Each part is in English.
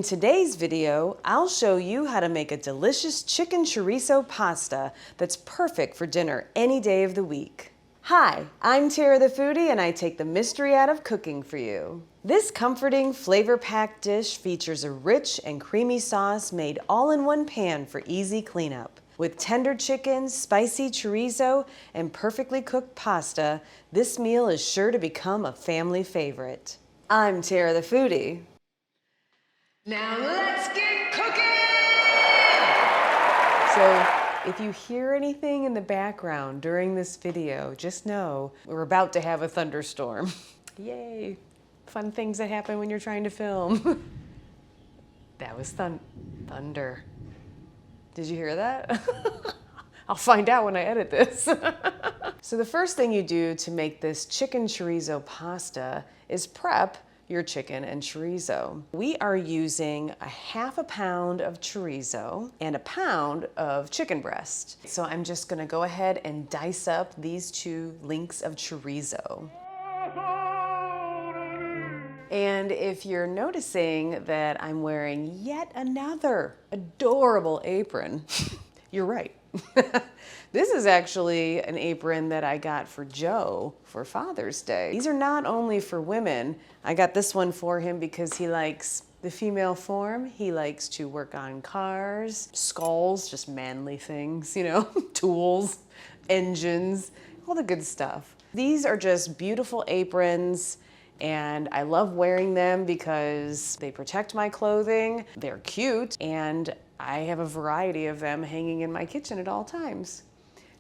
In today's video, I'll show you how to make a delicious chicken chorizo pasta that's perfect for dinner any day of the week. Hi, I'm Tara the Foodie and I take the mystery out of cooking for you. This comforting, flavor-packed dish features a rich and creamy sauce made all in one pan for easy cleanup. With tender chicken, spicy chorizo, and perfectly cooked pasta, this meal is sure to become a family favorite. I'm Tara the Foodie. Now let's get cooking! So if you hear anything in the background during this video, just know we're about to have a thunderstorm. Yay! Fun things that happen when you're trying to film. That was thunder. Did you hear that? I'll find out when I edit this. So the first thing you do to make this chicken chorizo pasta is prep your chicken and chorizo. We are using a ½ pound of chorizo and a pound of chicken breast. So I'm just gonna go ahead and dice up these 2 links of chorizo. And if you're noticing that I'm wearing yet another adorable apron, you're right. This is actually an apron that I got for Joe for Father's Day. These are not only for women. I got this one for him because he likes the female form. He likes to work on cars, skulls, just manly things, you know, tools, engines, all the good stuff. These are just beautiful aprons and I love wearing them because they protect my clothing, they're cute, and I have a variety of them hanging in my kitchen at all times.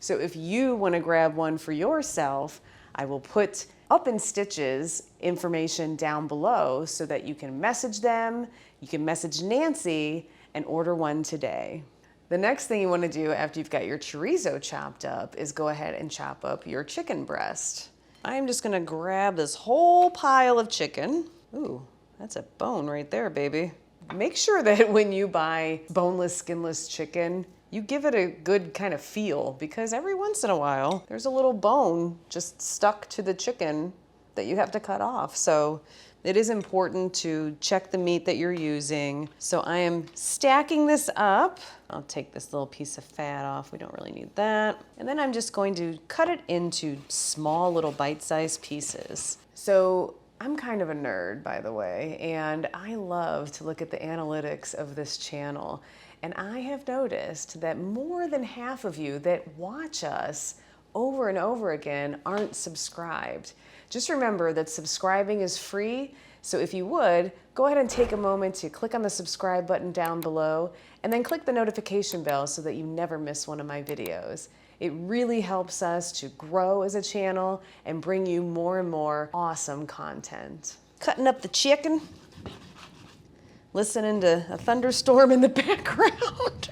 So if you want to grab one for yourself, I will put up in stitches information down below so that you can message them, you can message Nancy and order one today. The next thing you want to do after you've got your chorizo chopped up is go ahead and chop up your chicken breast. I'm just going to grab this whole pile of chicken. Ooh, that's a bone right there, baby. Make sure that when you buy boneless, skinless chicken, you give it a good kind of feel because every once in a while, there's a little bone just stuck to the chicken that you have to cut off. So it is important to check the meat that you're using. So I am stacking this up. I'll take this little piece of fat off. We don't really need that. And then I'm just going to cut it into small little bite-sized pieces. So I'm kind of a nerd, by the way, and I love to look at the analytics of this channel. And I have noticed that more than half of you that watch us over and over again aren't subscribed. Just remember that subscribing is free, so if you would, go ahead and take a moment to click on the subscribe button down below and then click the notification bell so that you never miss one of my videos. It really helps us to grow as a channel and bring you more and more awesome content. Cutting up the chicken, listening to a thunderstorm in the background.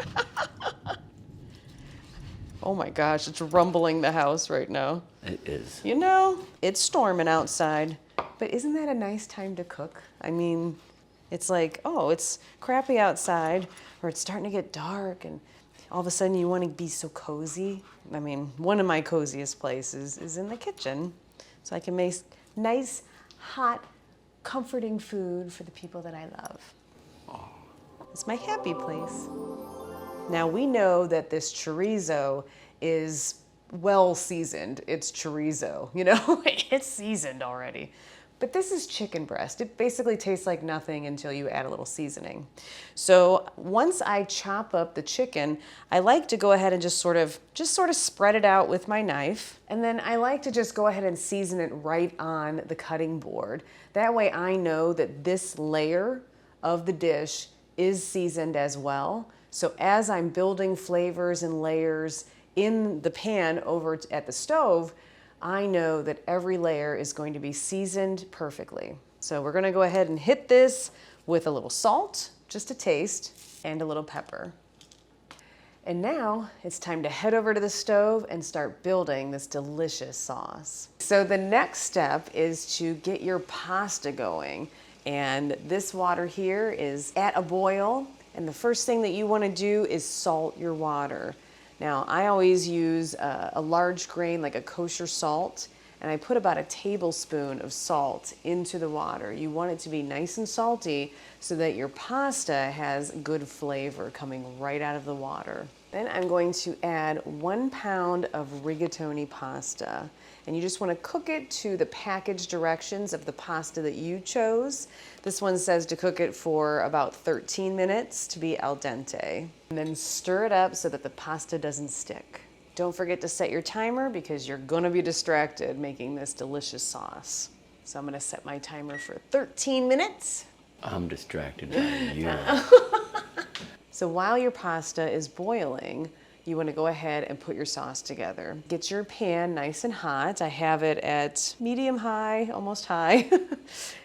Oh my gosh, it's rumbling the house right now. It is. You know, it's storming outside, but isn't that a nice time to cook? I mean, it's like, oh, it's crappy outside, or it's starting to get dark, and all of a sudden you want to be so cozy. I mean, one of my coziest places is in the kitchen, so I can make nice, hot, comforting food for the people that I love. It's my happy place. Now we know that this chorizo is well seasoned. It's chorizo, you know, it's seasoned already. But this is chicken breast. It basically tastes like nothing until you add a little seasoning. So once I chop up the chicken, I like to go ahead and just sort of spread it out with my knife. And then I like to just go ahead and season it right on the cutting board. That way I know that this layer of the dish is seasoned as well. So as I'm building flavors and layers in the pan over at the stove, I know that every layer is going to be seasoned perfectly. So we're gonna go ahead and hit this with a little salt, just a taste, and a little pepper. And now it's time to head over to the stove and start building this delicious sauce. So the next step is to get your pasta going. And this water here is at a boil. And the first thing that you want to do is salt your water. Now, I always use a large grain, like a kosher salt, and I put about a tablespoon of salt into the water. You want it to be nice and salty so that your pasta has good flavor coming right out of the water. Then I'm going to add 1 pound of rigatoni pasta. And you just want to cook it to the package directions of the pasta that you chose. This one says to cook it for about 13 minutes to be al dente. And then stir it up so that the pasta doesn't stick. Don't forget to set your timer because you're gonna be distracted making this delicious sauce. So I'm gonna set my timer for 13 minutes. I'm distracted by you. So while your pasta is boiling, you wanna go ahead and put your sauce together. Get your pan nice and hot. I have it at medium high, almost high.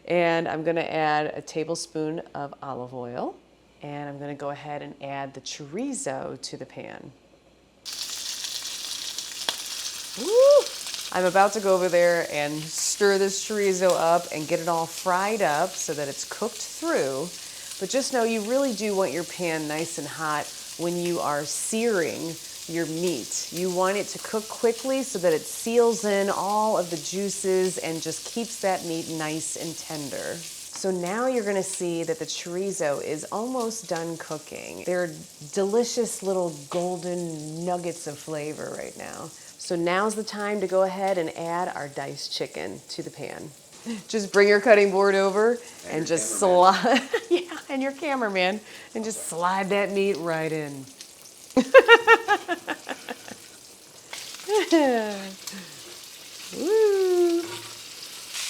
And I'm gonna add a tablespoon of olive oil. And I'm gonna go ahead and add the chorizo to the pan. Woo! I'm about to go over there and stir this chorizo up and get it all fried up so that it's cooked through. But just know you really do want your pan nice and hot when you are searing your meat. You want it to cook quickly so that it seals in all of the juices and just keeps that meat nice and tender. So now you're gonna see that the chorizo is almost done cooking. They're delicious little golden nuggets of flavor right now. So now's the time to go ahead and add our diced chicken to the pan. Just bring your cutting board over and just slide, yeah, and your cameraman, and just slide that meat right in. Woo.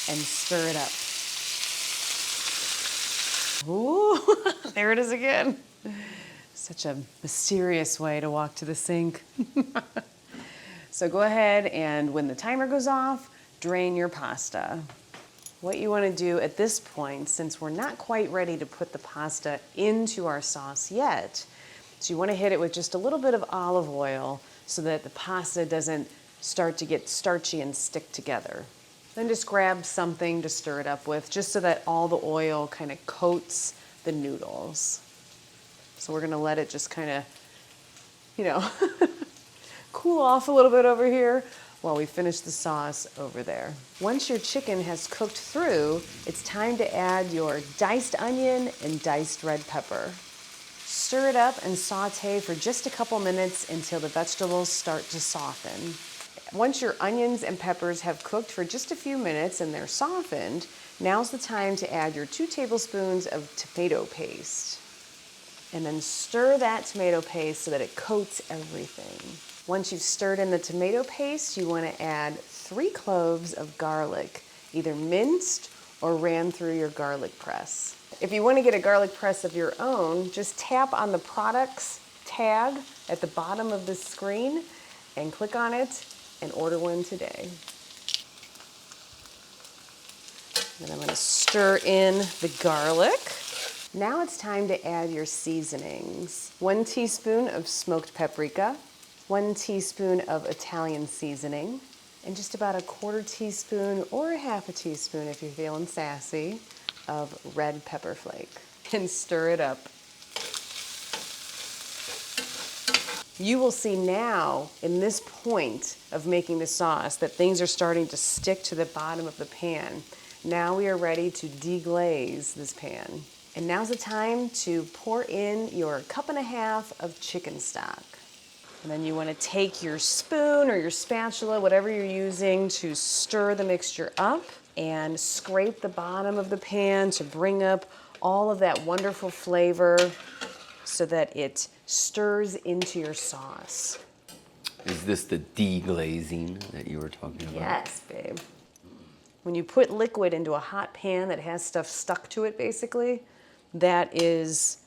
And stir it up. Ooh, there it is again. Such a mysterious way to walk to the sink. So go ahead and when the timer goes off, drain your pasta. What you want to do at this point, since we're not quite ready to put the pasta into our sauce yet, so you want to hit it with just a little bit of olive oil so that the pasta doesn't start to get starchy and stick together. Then just grab something to stir it up with, just so that all the oil kind of coats the noodles. So we're going to let it just kind of, you know, cool off a little bit over here while we finish the sauce over there. Once your chicken has cooked through, it's time to add your diced onion and diced red pepper. Stir it up and saute for just a couple minutes until the vegetables start to soften. Once your onions and peppers have cooked for just a few minutes and they're softened, now's the time to add your 2 tablespoons of tomato paste. And then stir that tomato paste so that it coats everything. Once you've stirred in the tomato paste, you want to add 3 cloves of garlic, either minced or ran through your garlic press. If you want to get a garlic press of your own, just tap on the products tag at the bottom of the screen and click on it and order one today. Then I'm going to stir in the garlic. Now it's time to add your seasonings. 1 teaspoon of smoked paprika, 1 teaspoon of Italian seasoning, and just about 1/4 teaspoon or 1/2 teaspoon if you're feeling sassy of red pepper flake. And stir it up. You will see now in this point of making the sauce that things are starting to stick to the bottom of the pan. Now we are ready to deglaze this pan. And now's the time to pour in your 1.5 cups of chicken stock. And then you want to take your spoon or your spatula, whatever you're using, to stir the mixture up and scrape the bottom of the pan to bring up all of that wonderful flavor so that it stirs into your sauce. Is this the deglazing that you were talking about? Yes, babe. When you put liquid into a hot pan that has stuff stuck to it, basically, that is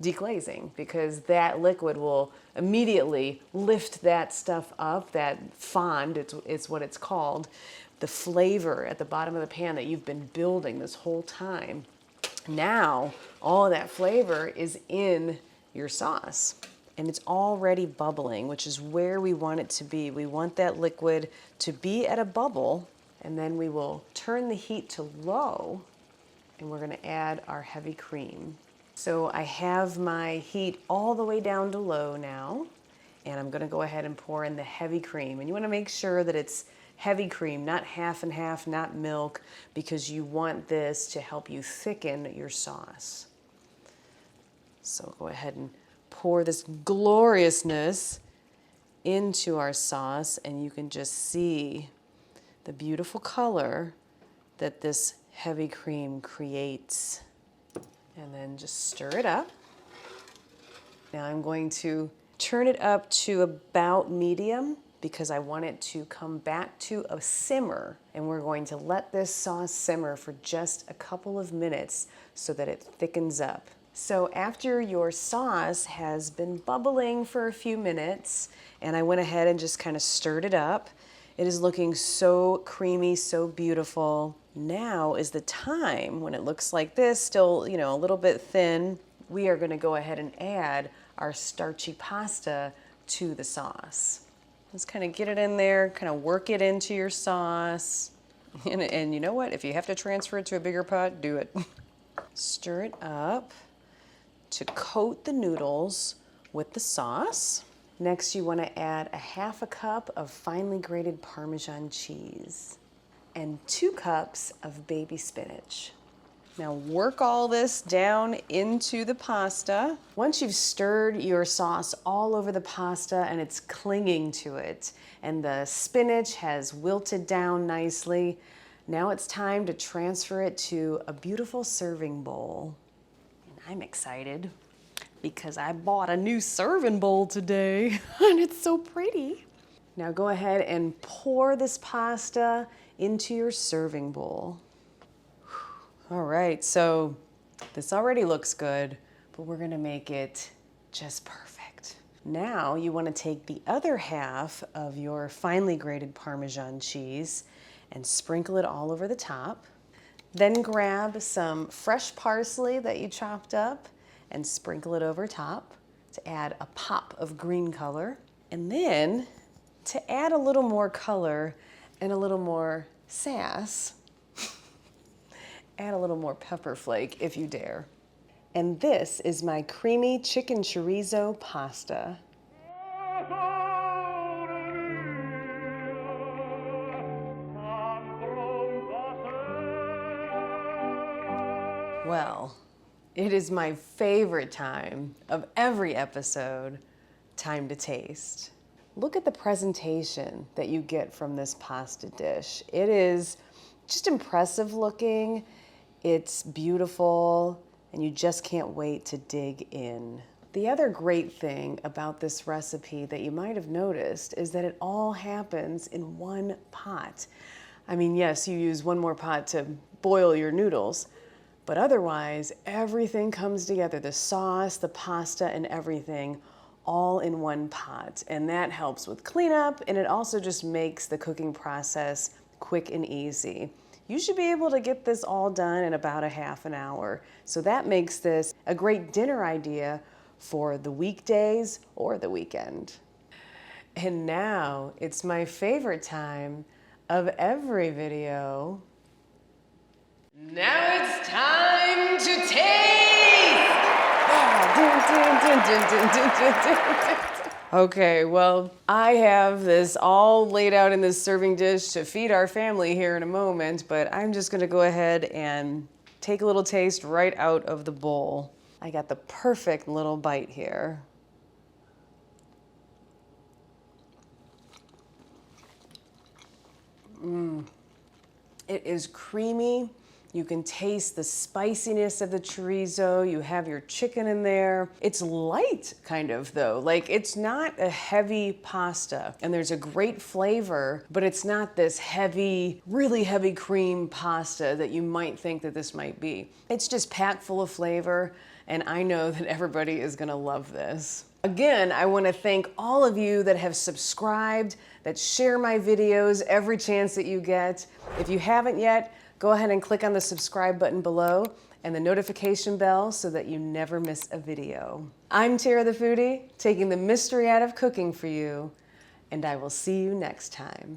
deglazing, because that liquid will immediately lift that stuff up, that fond, it's what it's called, the flavor at the bottom of the pan that you've been building this whole time. Now, all of that flavor is in your sauce, and it's already bubbling, which is where we want it to be. We want that liquid to be at a bubble, and then we will turn the heat to low, and we're gonna add our heavy cream. So I have my heat all the way down to low now, and I'm gonna go ahead and pour in the heavy cream. And you wanna make sure that it's heavy cream, not half and half, not milk, because you want this to help you thicken your sauce. So go ahead and pour this gloriousness into our sauce, and you can just see the beautiful color that this heavy cream creates. And then just stir it up. Now I'm going to turn it up to about medium because I want it to come back to a simmer, and we're going to let this sauce simmer for just a couple of minutes so that it thickens up. So after your sauce has been bubbling for a few minutes, and I went ahead and just kind of stirred it up, it is looking so creamy, so beautiful. Now is the time when it looks like this, still, you know, a little bit thin, we are gonna go ahead and add our starchy pasta to the sauce. Just kind of get it in there, kind of work it into your sauce. And you know what? If you have to transfer it to a bigger pot, do it. Stir it up to coat the noodles with the sauce. Next, you want to add a half a cup of finely grated Parmesan cheese and 2 cups of baby spinach. Now work all this down into the pasta. Once you've stirred your sauce all over the pasta and it's clinging to it, and the spinach has wilted down nicely, now it's time to transfer it to a beautiful serving bowl. And I'm excited because I bought a new serving bowl today and it's so pretty. Now go ahead and pour this pasta into your serving bowl. All right, so this already looks good, but we're gonna make it just perfect. Now you wanna take the other half of your finely grated Parmesan cheese and sprinkle it all over the top. Then grab some fresh parsley that you chopped up and sprinkle it over top to add a pop of green color. And then to add a little more color and a little more sass, add a little more pepper flake if you dare. And this is my creamy chicken chorizo pasta. Well, it is my favorite time of every episode, time to taste. Look at the presentation that you get from this pasta dish. It is just impressive looking. It's beautiful, and you just can't wait to dig in. The other great thing about this recipe that you might have noticed is that it all happens in one pot. I mean, yes, you use one more pot to boil your noodles, but otherwise, everything comes together, the sauce, the pasta, and everything, all in one pot. And that helps with cleanup, and it also just makes the cooking process quick and easy. You should be able to get this all done in about a half an hour. So that makes this a great dinner idea for the weekdays or the weekend. And now it's my favorite time of every video. Now it's time to taste! Okay, well, I have this all laid out in this serving dish to feed our family here in a moment, but I'm just gonna go ahead and take a little taste right out of the bowl. I got the perfect little bite here. It is creamy. You can taste the spiciness of the chorizo. You have your chicken in there. It's light, kind of, though. Like, it's not a heavy pasta, and there's a great flavor, but it's not this heavy, really heavy cream pasta that you might think that this might be. It's just packed full of flavor, and I know that everybody is gonna love this. Again, I wanna thank all of you that have subscribed, that share my videos every chance that you get. If you haven't yet, go ahead and click on the subscribe button below and the notification bell so that you never miss a video. I'm Tara the Foodie, taking the mystery out of cooking for you, and I will see you next time.